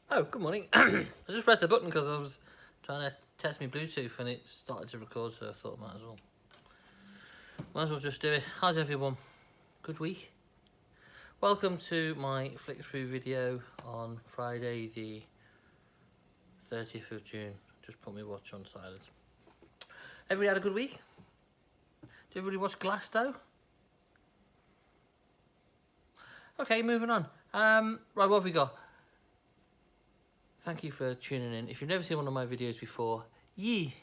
Oh, good morning. I just pressed the button because I was trying to test my Bluetooth and it started to record, so I thought might as well just do it. How's everyone? Good week? Welcome to my flick through video on Friday the 30th of June. Just put my watch on silent. Everybody had a good week? Did everybody watch Glasto? Okay, moving on. Right, what have we got? Thank you for tuning in. If you've never seen one of my videos before, it's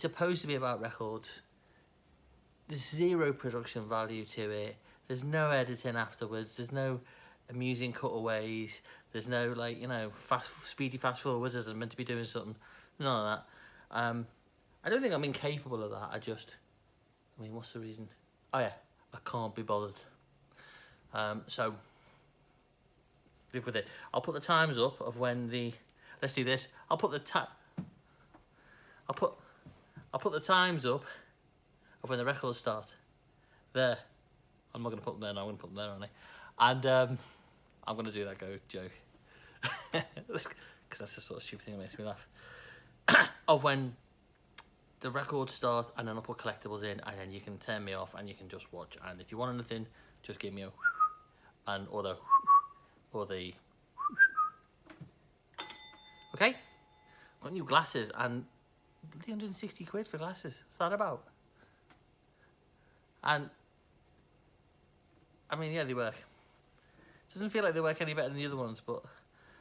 supposed to be about records. There's zero production value to it. There's no editing afterwards. There's no amusing cutaways. There's no, like, you know, speedy fast forwards as I'm meant to be doing something. None of that. I don't think I'm incapable of that. I mean, what's the reason? Oh yeah, I can't be bothered. So live with it. I'll put the times up of when let's do this. I'll put the times up of when the records start. There. I'm not going to put them there now, I'm going to put them there, aren't I? And I'm going to do that joke. Because that's the sort of stupid thing that makes me laugh. Of when the records start, and then I'll put collectibles in, and then you can turn me off and you can just watch. And if you want anything, just give me a or the okay. Got new glasses and 160 quid for glasses. What's that about? And I mean, yeah, they work. Doesn't feel like they work any better than the other ones, but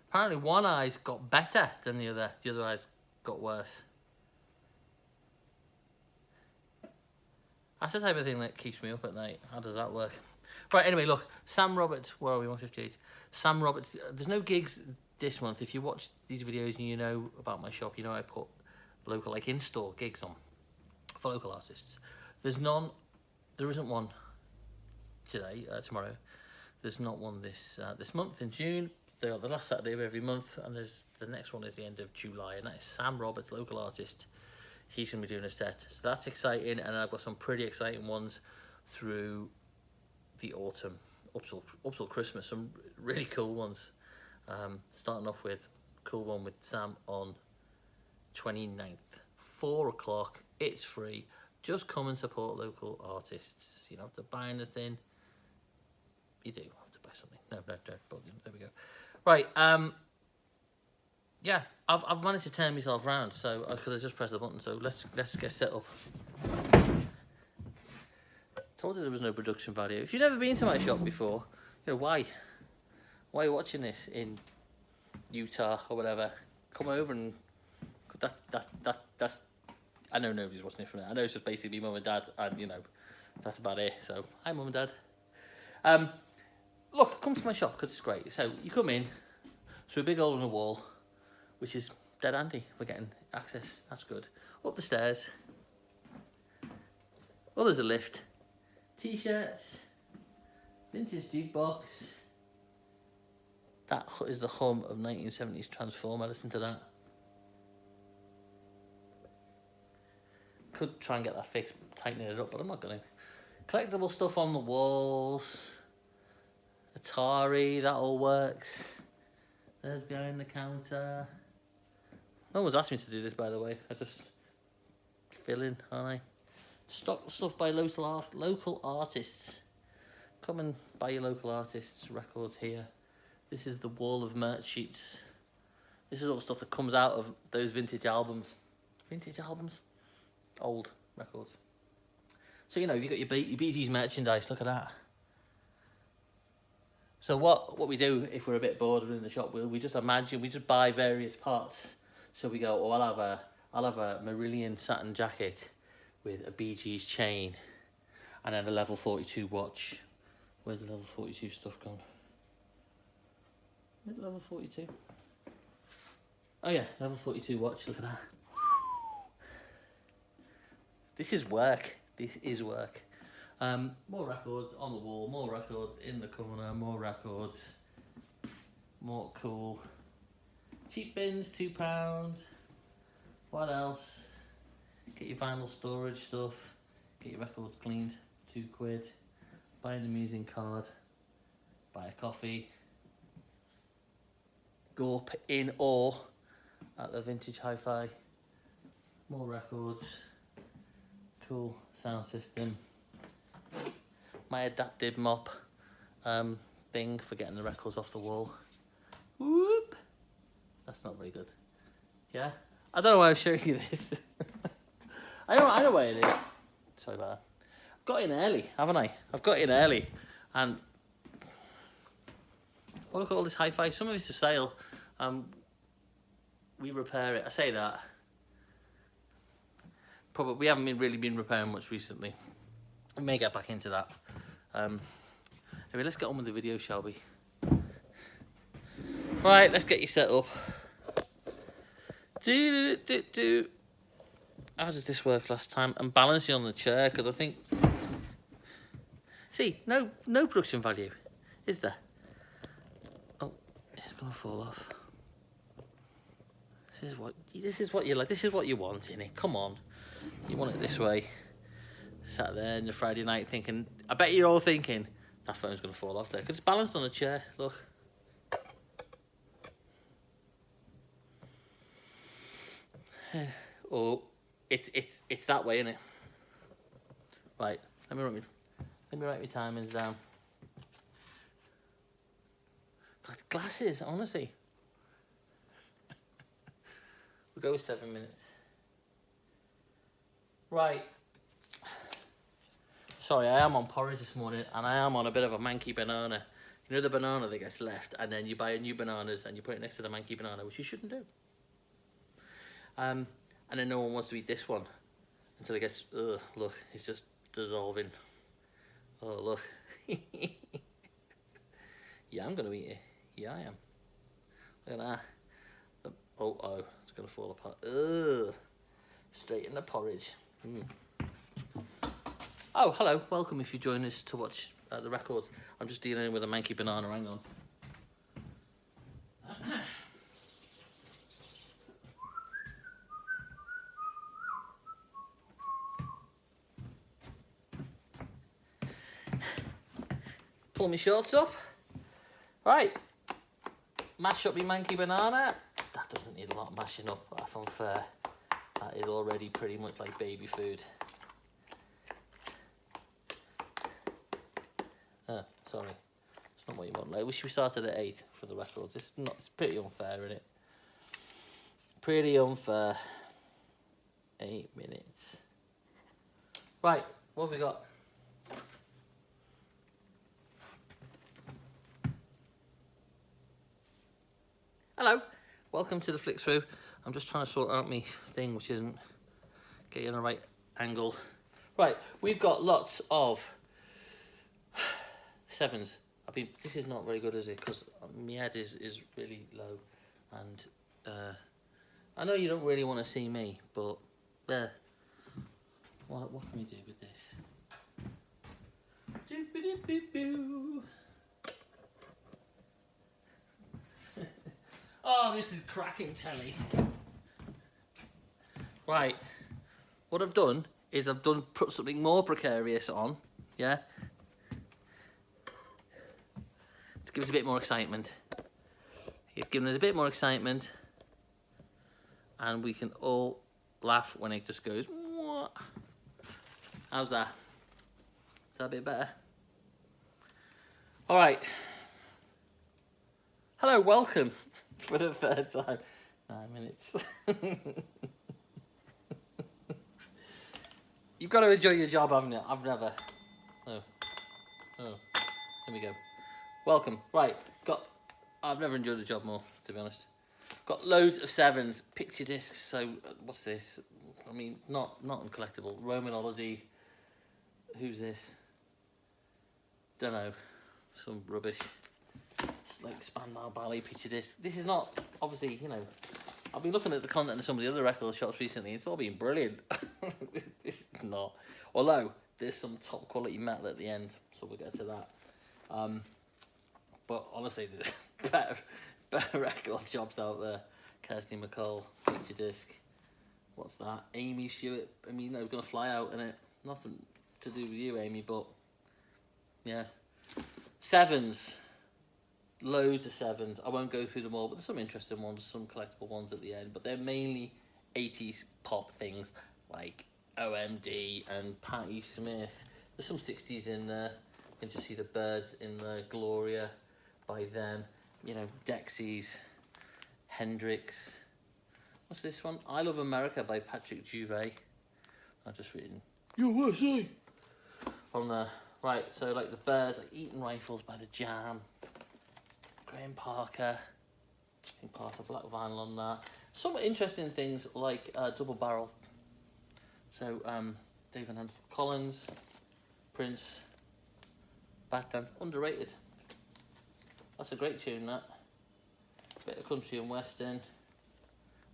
apparently one eye's got better than the other eye's got worse. That's the type of thing that keeps me up at night. How does that work? Right, anyway, look, Sam Roberts, where are we, 158? Sam Roberts, there's no gigs this month. If you watch these videos and you know about my shop, you know I put local, like, in-store gigs on for local artists. There isn't one today, tomorrow. There's not one this month in June. They're the last Saturday of every month, and the next one is the end of July, and that is Sam Roberts, local artist. He's going to be doing a set, so that's exciting, and I've got some pretty exciting ones through the autumn, up till Christmas, some really cool ones. Starting off with a cool one with Sam on 29th, 4 o'clock, it's free. Just come and support local artists. You don't have to buy anything. You do have to buy something. No, but there we go. Right, yeah, I've managed to turn myself around, so because I just pressed the button. So let's get set up. Told you there was no production value. If you've never been to my shop before, you know why are you watching this in Utah or whatever? Come over and that's. I know nobody's watching it from there. I know it's just basically mum and dad, and you know that's about it. So hi, mum and dad. Look, come to my shop because it's great. So you come in through a big hole in the wall, which is dead handy for getting access. That's good. Up the stairs. Oh, there's a lift. T-shirts. Vintage jukebox. That is the hum of 1970s Transformer. Listen to that. Could try and get that fixed, tightening it up, but I'm not going to. Collectible stuff on the walls. Atari, that all works. There's behind the counter. No one's asked me to do this, by the way. I just fill in, aren't I? Stock stuff by local artists. Come and buy your local artists' records here. This is the wall of merch sheets. This is all the stuff that comes out of those vintage albums. Vintage albums? Old records. So, you know, you've got your Bee Gees merchandise. Look at that. So what we do if we're a bit bored in the shop, we just buy various parts. So we go, oh, I'll have a Marillion satin jacket with a Bee Gees chain, and then a level 42 watch. Where's the level 42 stuff gone? Where's the level 42? Oh yeah, level 42 watch. Look at that. This is work. This is work. More records on the wall, more records in the corner, more records. More cool. Cheap bins, £2. What else? Get your vinyl storage stuff. Get your records cleaned, £2. Buy an amusing card. Buy a coffee. go up in awe at the vintage hi-fi. More records, cool sound system. My adapted mop thing for getting the records off the wall. Whoop! That's not very good. Yeah? I don't know why I'm showing you this. I know where it is. Sorry about that. I've got in early, haven't I? I've got in early. And oh, look at all this hi-fi. Some of it's for sale. We repair it. I say that. Probably we haven't really been repairing much recently. We may get back into that. Anyway, let's get on with the video, shall we? Right, let's get you set up. How did this work last time? I'm balancing on the chair because I think. See, no production value, is there? Oh, it's gonna fall off. This is what you like. This is what you want, innit? Come on, you want it this way. Sat there on the Friday night thinking. I bet you're all thinking that phone's gonna fall off there because it's balanced on a chair. Look. Oh, it's that way, innit? Right. Let me write my timings down. God, glasses, honestly. We'll go with 7 minutes. Right. Sorry, I am on porridge this morning, and I am on a bit of a manky banana. You know the banana that gets left, and then you buy new bananas, and you put it next to the manky banana, which you shouldn't do. And then no one wants to eat this one until it gets, ugh, look, it's just dissolving. Oh, look. Yeah, I'm going to eat it. Yeah, I am. Look at that. Oh, it's going to fall apart. Ugh. Straight in the porridge. Oh, hello. Welcome if you join us to watch the records. I'm just dealing with a manky banana. Hang on. Pull my shorts up. Right. Mash up my manky banana. That doesn't need a lot of mashing up, that's unfair. That is already pretty much like baby food. Sorry. It's not what you want. I wish we started at 8 for the records. It's pretty unfair, isn't it? Pretty unfair. 8 minutes. Right, what have we got? Hello, welcome to the flick through. I'm just trying to sort out my thing, which isn't getting the right angle. Right, we've got lots of 7s. This is not very good, is it? Because my head is really low, and I know you don't really want to see me, but there. What can we do with this? Oh, this is cracking telly. Right, what I've done is put something more precarious on, yeah? To give us a bit more excitement. You've given us a bit more excitement, and we can all laugh when it just goes, what? How's that? Is that a bit better? All right. Hello, welcome. For the 3rd time. 9 minutes. You've got to enjoy your job, haven't you? I've never. Oh. Here we go. Welcome. Right. I've never enjoyed the job more, to be honest. Got loads of 7s, picture discs. So what's this? I mean, not uncollectible. Roman Holiday. Who's this? Don't know. Some rubbish. Like Spandau Ballet picture disc. This is not, obviously, you know, I've been looking at the content of some of the other record shops recently. It's all been brilliant. This is not. Although there's some top quality metal at the end, so we'll get to that. But honestly, there's better record shops out there. Kirsty McCall picture disc. What's that? Amy Stewart. I mean, they're gonna fly out in it. Nothing to do with you, Amy, but yeah. 7s. loads of 7s. I won't go through them all, but there's some interesting ones, some collectible ones at the end. But they're mainly 80s pop things like OMD and Patti Smith. There's some 60s in there. You can just see the birds in the Gloria by them. You know, Dexys, Hendrix. What's this one? I Love America by Patrick Juvet. I'm just reading USA on there. Right, so like the Birds, like Eaton Rifles by the Jam. Graham Parker. Pink Parker, black vinyl on that. Some interesting things like Double Barrel. So David Hans Collins, Prince, Bad Dance, underrated. That's a great tune, that. Bit of country and western.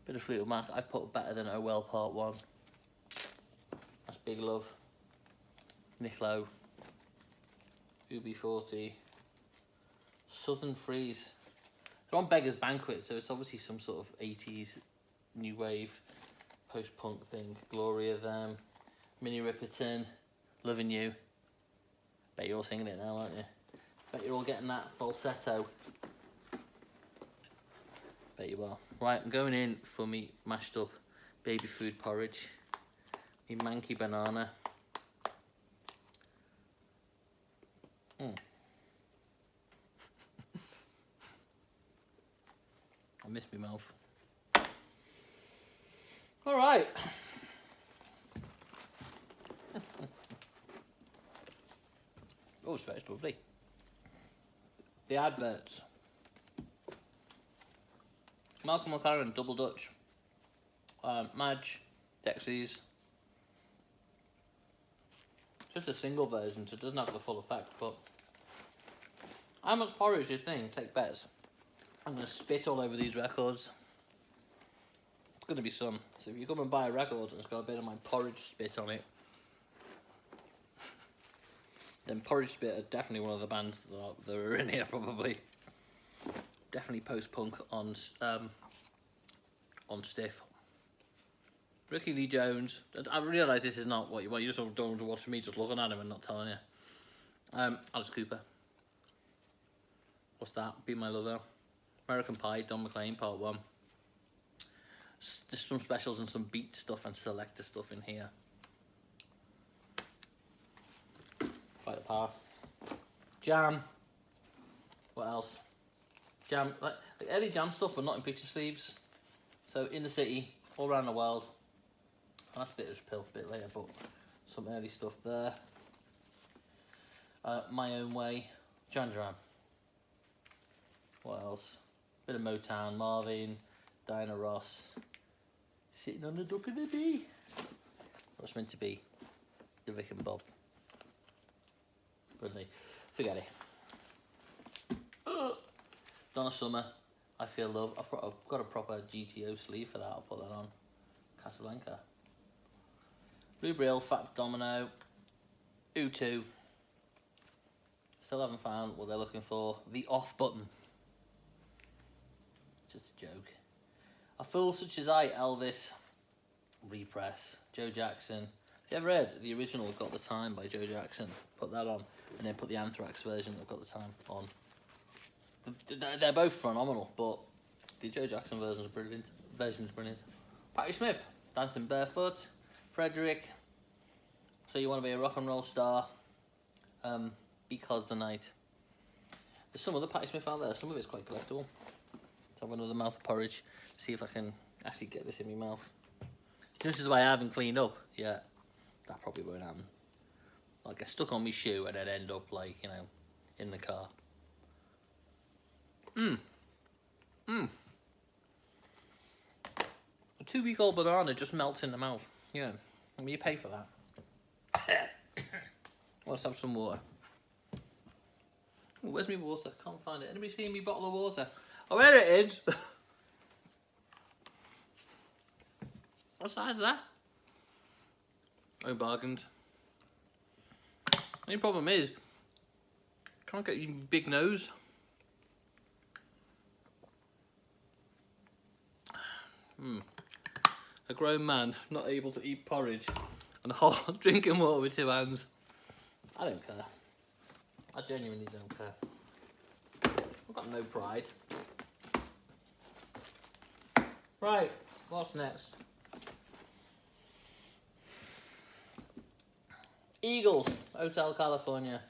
Bit of Fleetwood Mac. I put Better Than Oh Well Part 1. That's Big Love. Nick Lowe. UB40. Southern Freeze. They're on Beggar's Banquet, so it's obviously some sort of 80s new wave post-punk thing. Gloria, them. Minnie Riperton. Loving You. Bet you're all singing it now, aren't you? Bet you're all getting that falsetto. Bet you are. Right, I'm going in for me mashed up baby food porridge. Me manky banana. I miss my mouth. All right. Oh, it's very lovely. The adverts. Malcolm McLaren, Double Dutch. Madge, Dexys. Just a single version, so it doesn't have the full effect, but how much porridge do you think? Take bets. I'm going to spit all over these records. It's going to be some. So if you come and buy a record and it's got a bit of my porridge spit on it, then Porridge Spit are definitely one of the bands that are in here, probably. Definitely post-punk on stiff. Ricky Lee Jones. I realise this is not what you want. You just don't want to watch me just looking at him and not telling you. Alice Cooper. What's that? Be My Lover. American Pie, Don McLean, Part 1. There's some specials and some beat stuff and selector stuff in here. Fight the Power. Jam. What else? Jam, like early Jam stuff, but not in picture sleeves. So In the City, All Around the World. And that's a bit of a pill, a bit later, but some early stuff there. My Own Way, Duran Duran. What else? Bit of Motown, Marvin, Diana Ross. Sitting on the Dock of the Bay. What's meant to be? The Vic and Bob. Really, forget it. Donna Summer, I Feel Love. I've got a proper GTO sleeve for that. I'll put that on. Casablanca. Blue Brill, Fats Domino, U2. Still haven't found what they're looking for. The Off Button. Just a joke. A Fool Such As I, Elvis. Repress. Joe Jackson. Have you ever read the original Got the Time by Joe Jackson? Put that on. And then put the Anthrax version of Got the Time on. They're both phenomenal, but the Joe Jackson version is brilliant. Patti Smith, Dancing Barefoot. Frederick, So You Want to Be a Rock and Roll Star. Because the Night. There's some other Patti Smith out there. Some of it's quite collectible. Let's have another mouth of porridge. See if I can actually get this in my mouth. Just as I haven't cleaned up yet. That probably won't happen. I'll get stuck on my shoe and then end up like, you know, in the car. A 2-week-old banana just melts in the mouth. Yeah, I mean, you pay for that. Let's have some water. Ooh, where's my water? Can't find it. Anybody seen me bottle of water? Oh, there it is. What size is that? Oh, bargained. Only problem is, can't get your big nose. A grown man not able to eat porridge and drinking water with 2 hands. I don't care. I genuinely don't care. I've got no pride. Right, what's next? Eagles, Hotel California.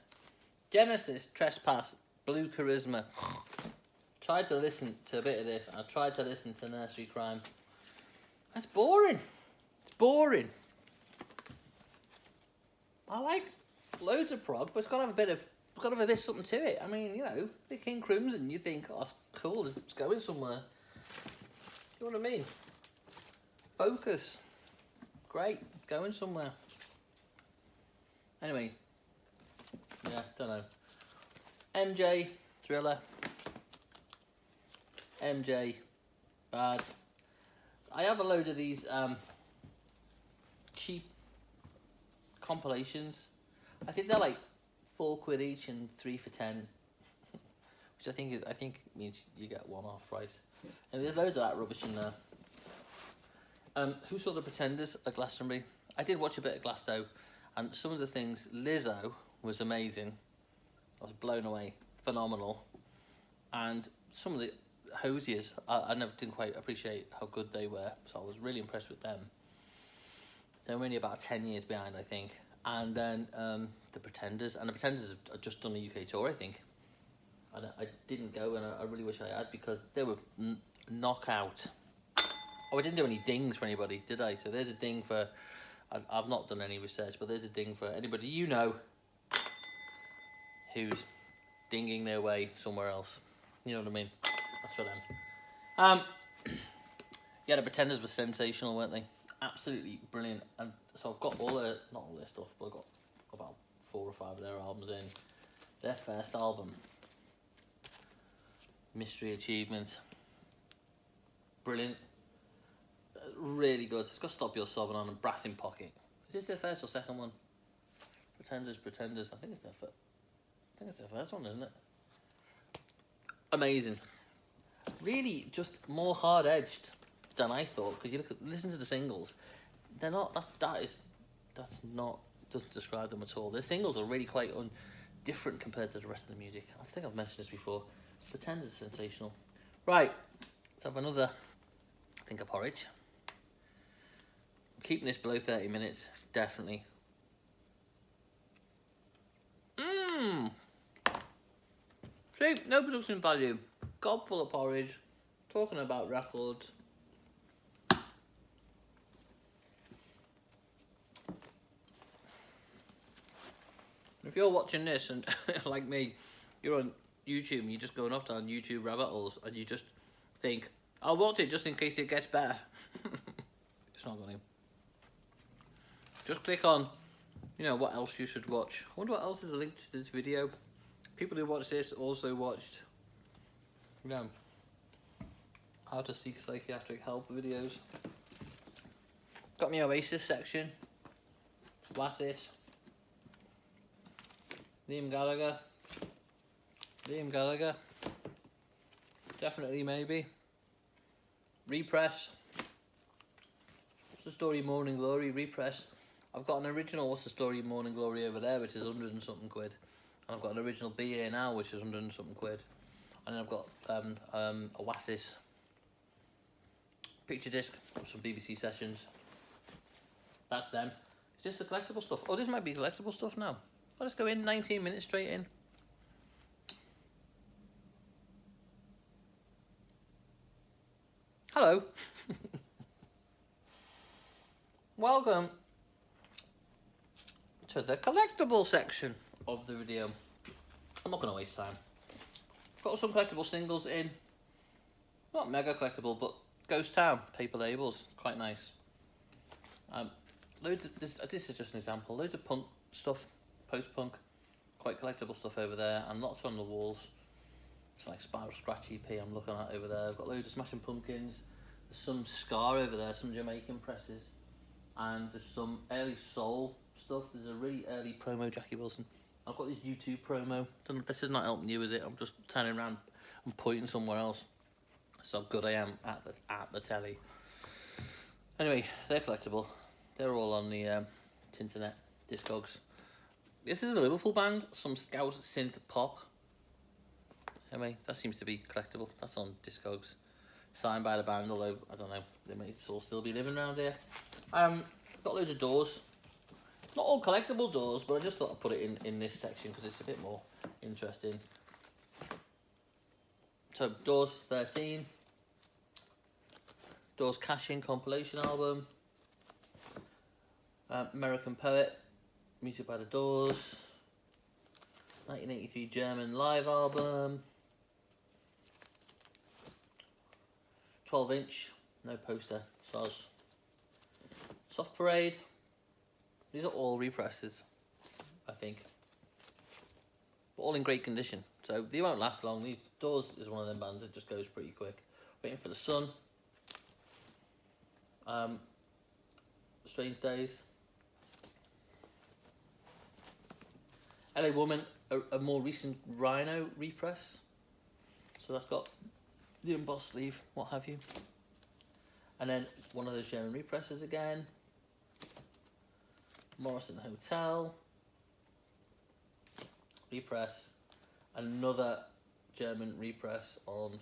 Genesis, Trespass, Blue Charisma. Tried to listen to a bit of this. I tried to listen to Nursery Crime. That's boring. It's boring. I like loads of prog, but it's got to have a bit of, it's got to have a bit something to it. I mean, you know, the King Crimson, you think, oh, it's cool, it's going somewhere. You know what I mean? Focus. Great, going somewhere. Anyway, yeah, don't know. MJ, Thriller. MJ, bad. I have a load of these cheap compilations. I think they're like £4 each and 3 for 10, which I think means you get one half price. And there's loads of that rubbish in there. Who saw the Pretenders at Glastonbury? I did watch a bit of Glasto, and some of the things, Lizzo was amazing. I was blown away, phenomenal. And some of the Hosiers, I never didn't quite appreciate how good they were, so I was really impressed with them. They're only about 10 years behind, I think. And then the Pretenders, and the Pretenders have just done a UK tour, I think. And I didn't go, and I really wish I had, because they were knockout. Oh, I didn't do any dings for anybody, did I? So there's a ding for, I've not done any research, but there's a ding for anybody you know who's dinging their way somewhere else. You know what I mean? That's for them. Yeah, the Pretenders were sensational, weren't they? Absolutely brilliant. And so I've got not all their stuff, but I've got about 4 or 5 of their albums in. Their first album, Mystery Achievement, brilliant, really good. It's got Stop Your Sobbing on and Brass in Pocket. Is this their first or second one? Pretenders. I think it's their first one, isn't it? Amazing. Really, just more hard-edged than I thought. Because you listen to the singles, they're not doesn't describe them at all. Their singles are really quite different compared to the rest of the music. I think I've mentioned this before. Pretenders are sensational. Right, let's have another think of porridge. I'm keeping this below 30 minutes, definitely. See, no production value. Gob full of porridge, talking about records. If you're watching this and, like me, you're on YouTube and you're just going off down YouTube rabbit holes and you just think, I'll watch it just in case it gets better. It's not going to. Just click on, you know, what else you should watch. I wonder what else is linked to this video. People who watch this also watched, you know, how to seek psychiatric help videos. Got my Oasis section. Oasis. Liam Gallagher. Definitely, maybe. Repress. What's the Story Morning Glory? Repress. I've got an original What's the Story Morning Glory over there, which is 100 and something quid. And I've got an original BA Now, which is 100 and something quid. And then I've got Oasis picture disc of some BBC sessions. That's them. Is this the collectible stuff? Oh, this might be collectible stuff now. Well, let's go in 19 minutes straight in. Hello. Welcome to the collectible section of the video. I'm not going to waste time. Got some collectible singles in. Not mega collectible, but Ghost Town, paper labels, quite nice. Loads of this is just an example. Loads of punk stuff, post-punk, quite collectible stuff over there, and lots on the walls. It's like Spiral Scratch EP I'm looking at over there. I've got loads of Smashing Pumpkins. There's some Scar over there, some Jamaican presses, and there's some early soul stuff. There's a really early promo Jackie Wilson. I've got this YouTube promo. This is not helping you, is it? I'm just turning around and pointing somewhere else. That's how good I am at the telly. Anyway, they're collectible. They're all on the Tinternet Discogs. This is a Liverpool band, some Scout synth pop. Anyway, that seems to be collectible. That's on Discogs. Signed by the band, although, I don't know, they may all still be living around here. Got loads of doors. Not all collectible doors, but I just thought I'd put it in this section because it's a bit more interesting. So, Doors 13. Doors Cash-In compilation album. American Poet, music by the Doors. 1983 German live album. 12-inch, no poster, soz. Soft Parade. These are all represses, I think. But all in great condition. So they won't last long. These Doors is one of them bands that just goes pretty quick. Waiting for the Sun. Strange Days. LA Woman, a more recent Rhino repress. So that's got the embossed sleeve, what have you. And then one of those German represses again. Morrison Hotel. Repress. Another German repress on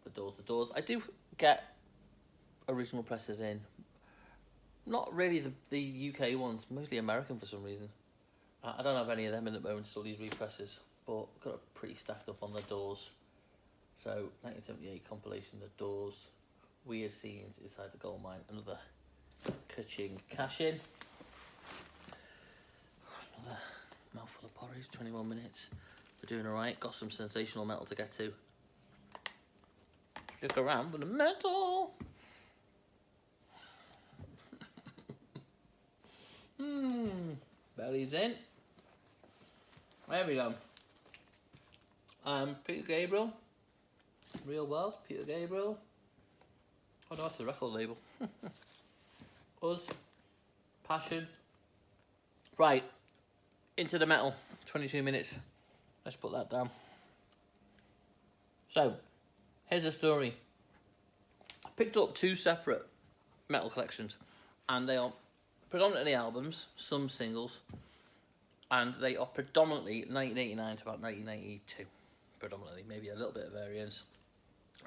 the Doors. The Doors. I do get original presses in. Not really the UK ones, mostly American for some reason. I don't have any of them in the moment, still these represses, but got it pretty stacked up on the Doors. So 1978 compilation, the Doors, Weird Scenes Inside the Gold Mine, another Ka-Ching Cash-In. Another mouthful of porridge, 21 minutes. We're doing alright, got some Sensational Metal to get to. Stick around for the metal! Belly's in. There we go. Peter Gabriel. Real World, Peter Gabriel. Oh no, that's the record label. Us. Passion. Right. Into the metal. 22 minutes. Let's put that down. So, here's the story. I picked up 2 separate metal collections, and they are predominantly albums, some singles, and they are predominantly 1989 to about 1992. Predominantly, maybe a little bit of variance,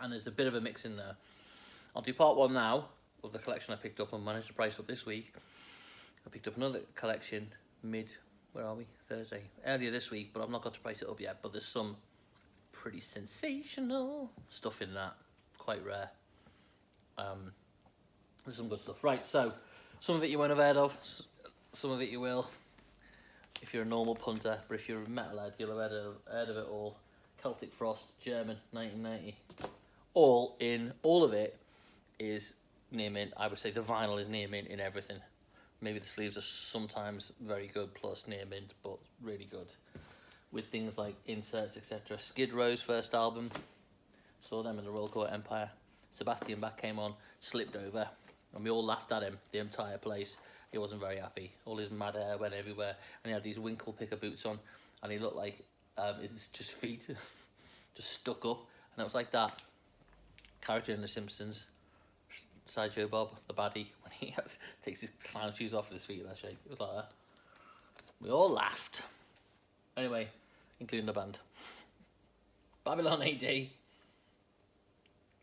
and there's a bit of a mix in there. I'll do part 1 now of the collection I picked up and managed to price up this week. I picked up another collection Thursday, earlier this week, but I've not got to price it up yet, but there's some pretty sensational stuff in that, quite rare. There's some good stuff. Right, so some of it you won't have heard of, some of it you will, if you're a normal punter, but if you're a metalhead, you'll have heard of it all. Celtic Frost, German, 1990. All of it is near mint. I would say the vinyl is near mint in everything. Maybe the sleeves are sometimes very good, plus near mint, but really good. With things like inserts, etc. Skid Row's first album, saw them in the Royal Court Empire. Sebastian Bach came on, slipped over, and we all laughed at him, the entire place. He wasn't very happy. All his mad hair went everywhere, and he had these winkle picker boots on, and he looked like his just feet just stuck up, and it was like that character in The Simpsons, Sideshow Bob, the baddie, when he takes his clown shoes off his feet in that shape. It was like that. We all laughed. Anyway, including the band. Babylon AD.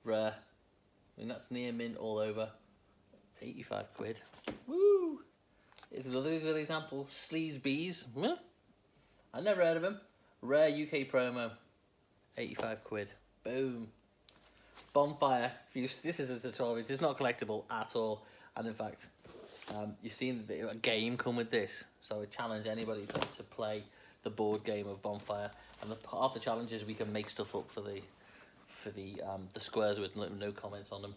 Rare. I mean, that's near mint all over. It's 85 quid. Woo! It's another good example. Sleaze Bees. I never heard of him. Rare UK promo. 85 quid. Boom. Bonfire. This is a 12 inch. It's not collectible at all. And in fact, you've seen a game come with this. So I challenge anybody to play the board game of Bonfire. And half the challenge is we can make stuff up for the squares with no comments on them.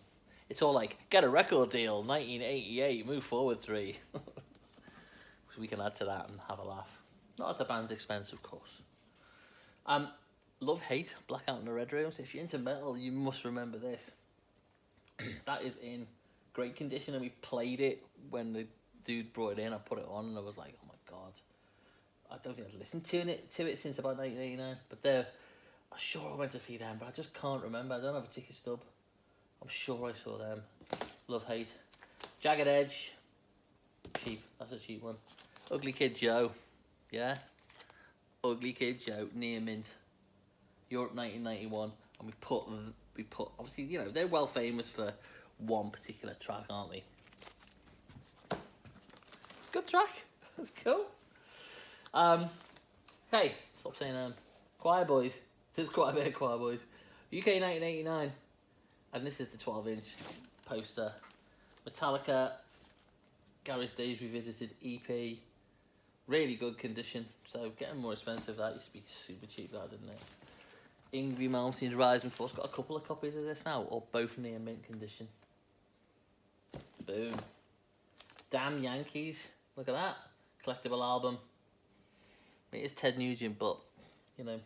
It's all like, get a record deal, 1988, move forward 3. So we can add to that and have a laugh. Not at the band's expense, of course. Love Hate, Blackout in the Red Room. So if you're into metal, you must remember this. That is in great condition, and we played it when the dude brought it in. I put it on, and I was like, oh my god. I don't think I've listened to it since about 1989. But I'm sure I went to see them, but I just can't remember. I don't have a ticket stub. I'm sure I saw them. Love Hate. Jagged Edge. Cheap. That's a cheap one. Ugly Kid Joe. Yeah? Ugly Kid Joe. Near mint. Europe 1991, and we put obviously, you know, they're well famous for one particular track, aren't they? Good track. That's cool. Hey, stop saying Choir Boys. There's quite a bit of Choir Boys. UK 1989, and this is the 12-inch poster. Metallica Garage Days Revisited EP. Really good condition. So getting more expensive. That used to be super cheap, that, didn't it? Yngwie Malmsteen's Rise and Force. Got a couple of copies of this now, or both near mint condition. Boom. Damn Yankees. Look at that. Collectible album. It is Ted Nugent, but, you know.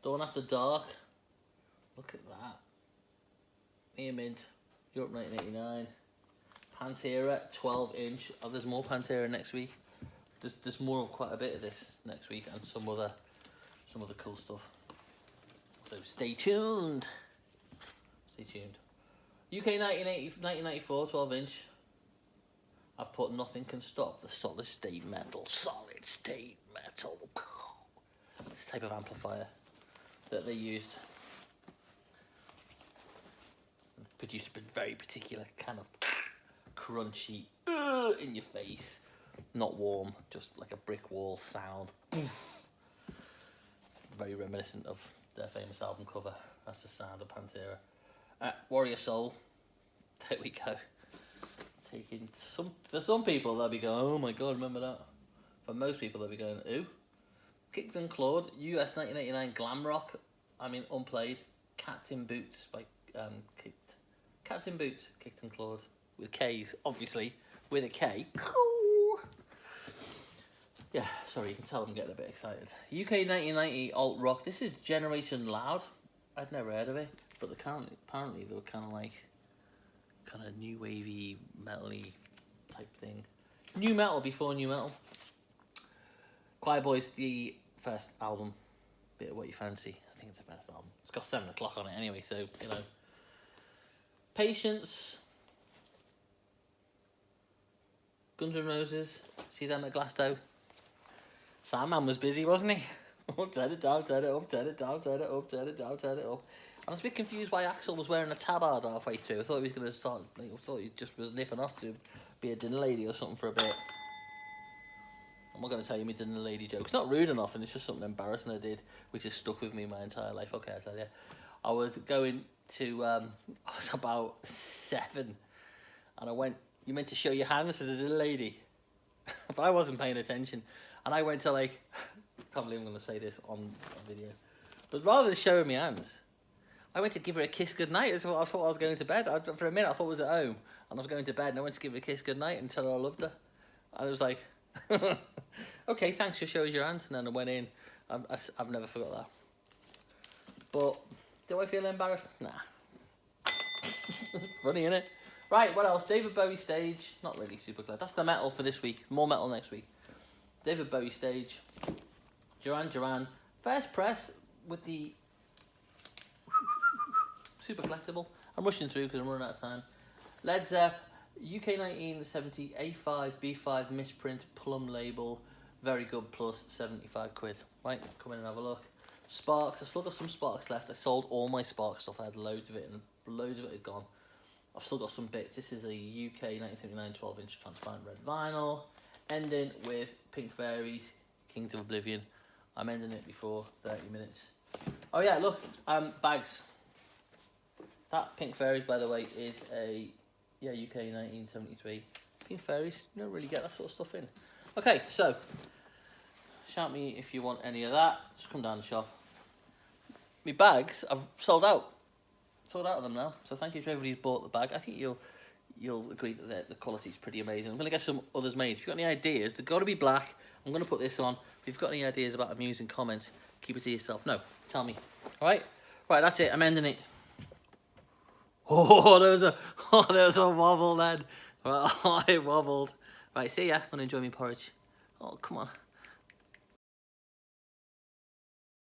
Dawn After Dark. Look at that. Near mint. Europe 1989. Pantera, 12-inch. Oh, there's more Pantera next week. There's more of quite a bit of this next week, and some other cool stuff. So stay tuned. Stay tuned. UK 1994, 12-inch. I've put Nothing Can Stop the Solid State Metal. Solid State Metal. This type of amplifier that they used. Produced a very particular kind of crunchy, in your face, not warm, just like a brick wall sound. Very reminiscent of their famous album cover. That's the sound of Pantera. Warrior Soul. There we go. Taking for some people they'll be going, oh my god, remember that. For most people they'll be going, ooh. Kicked and Clawed, US 1989 glam rock. I mean, unplayed. Cats in Boots by Cats in Boots, Kicked and Clawed. With K's, obviously, with a K. Yeah, sorry, you can tell I'm getting a bit excited. UK 1990 alt rock. This is Generation Loud. I'd never heard of it, but apparently they were kind of new wavy, metal-y type thing. New metal before new metal. Choir Boys, the first album. Bit of What You Fancy. I think it's the first album. It's got 7 o'clock on it anyway, so, you know. Patience. Guns N' Roses. See them at Glasgow? Sandman was busy, wasn't he? Turn it down, turn it up, turn it down, turn it up, turn it down, turn it up. I was a bit confused why Axl was wearing a tabard halfway through. I thought he was going to start, I thought he just was nipping off to be a dinner lady or something for a bit. I'm not going to tell you my dinner lady joke. It's not rude enough, and it's just something embarrassing I did, which has stuck with me my entire life. Okay, I'll tell you. I was going to, I was about 7, and I went, you meant to show your hands to the dinner lady. But I wasn't paying attention. And I went to like, I can't believe I'm going to say this on video. But rather than showing my hands, I went to give her a kiss goodnight. I thought I was going to bed. For a minute I thought I was at home. And I was going to bed, and I went to give her a kiss goodnight and tell her I loved her. And I was like, okay, thanks, just show us your hand. And then I went in. I've never forgot that. But do I feel embarrassed? Nah. Funny, innit? Right, what else? David Bowie stage. Not really super glad. That's the metal for this week. More metal next week. David Bowie stage. Duran Duran. First press with the super collectible. I'm rushing through because I'm running out of time. Led Zepp. UK 1970 A5 B5 misprint plum label. Very good plus 75 quid. Right, come in and have a look. Sparks. I've still got some Sparks left. I sold all my Sparks stuff. I had loads of it and loads of it had gone. I've still got some bits. This is a UK 1979 12-inch transparent red vinyl. Ending with Pink Fairies, Kings of Oblivion. I'm ending it before 30 minutes. Oh yeah, look, bags. That Pink Fairies, by the way, is a UK 1973. Pink Fairies, you don't really get that sort of stuff in. Okay, so shout me if you want any of that. Just come down the shop. My bags, I've sold out. Sold out of them now, so thank you to everybody who's bought the bag. I think you'll agree that the quality's pretty amazing. I'm going to get some others made. If you've got any ideas, they've got to be black. I'm going to put this on. If you've got any ideas about amusing comments, keep it to yourself. No, tell me. All right? Right, that's it. I'm ending it. Oh, there was a wobble then. Oh, it wobbled. Right, see ya. I'm going to enjoy my porridge. Oh, come on.